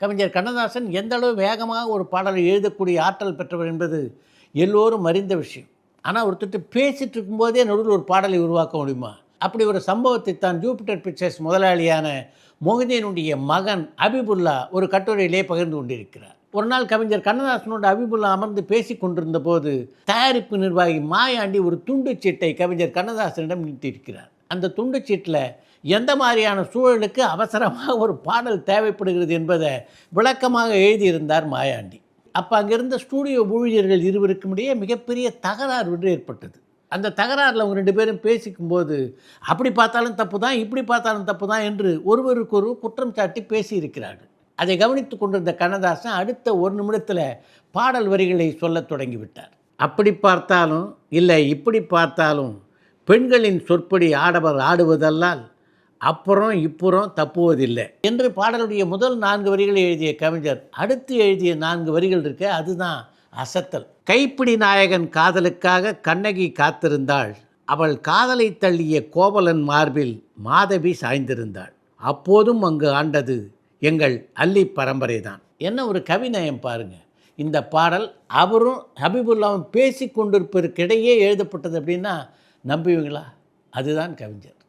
கவிஞர் கண்ணதாசன் எந்த அளவு வேகமாக ஒரு பாடலை எழுதக்கூடிய ஆற்றல் பெற்றவர் என்பது எல்லோரும் அறிந்த விஷயம். ஆனால் ஒருத்தர் பேசிகிட்டு இருக்கும்போதே நடுவில் ஒரு பாடலை உருவாக்க முடியுமா? அப்படி ஒரு சம்பவத்தை தான் ஜூபிட்டர் பிக்சர்ஸ் முதலாளியான மொஹிதீனுடைய மகன் அபிபுல்லா ஒரு கட்டுரையிலே பகிர்ந்து கொண்டிருக்கிறார். ஒரு நாள் கவிஞர் கண்ணதாசனோடு அபிபுல்லா அமர்ந்து பேசி கொண்டிருந்த போது தயாரிப்பு நிர்வாகி மாயாண்டி ஒரு துண்டுச்சீட்டை கவிஞர் கண்ணதாசனிடம் நீட்டியிருக்கிறார். அந்த துண்டுச்சீட்டில் எந்த மாதிரியான சூழலுக்கு அவசரமாக ஒரு பாடல் தேவைப்படுகிறது என்பதை விளக்கமாக எழுதியிருந்தார் மாயாண்டி. அப்போ அங்கிருந்த ஸ்டூடியோ ஊழியர்கள் இருவருக்கும் இடையே மிகப்பெரிய தகராறு ஒன்று ஏற்பட்டது. அந்த தகராறில் அவங்க 2 பேரும் பேசிக்கும்போது அப்படி பார்த்தாலும் தப்பு தான், இப்படி பார்த்தாலும் தப்பு தான் என்று ஒருவருக்கொருவர் குற்றம் சாட்டி பேசியிருக்கிறார்கள். அதை கவனித்து கொண்டிருந்த கண்ணதாசன் அடுத்த 1 நிமிடத்தில் பாடல் வரிகளை சொல்லத் தொடங்கிவிட்டார். அப்படி பார்த்தாலும் இல்லை இப்படி பார்த்தாலும் பெண்களின் சொற்படி ஆடவர் ஆடுவதல்லால் அப்புறம் இப்புறம் தப்புவதில்லை என்று பாடலுடைய முதல் 4 வரிகளை எழுதிய கவிஞர் அடுத்து எழுதிய 4 வரிகள் இருக்க அதுதான் அசத்தல். கைப்பிடி நாயகன் காதலுக்காக கண்ணகி காத்திருந்தாள், அவள் காதலை தள்ளிய கோவலன் மார்பில் மாதவி சாய்ந்திருந்தாள், அப்போதும் அங்கு ஆண்டது எங்கள் அல்லி பரம்பரை தான். என்ன ஒரு கவிநயம் பாருங்க. இந்த பாடல் அவரும் ஹபீபுல்லாவும் பேசி கொண்டிருப்பதற்கிடையே எழுதப்பட்டது அப்படின்னா நம்புவீங்களா? அதுதான் கவிஞர்.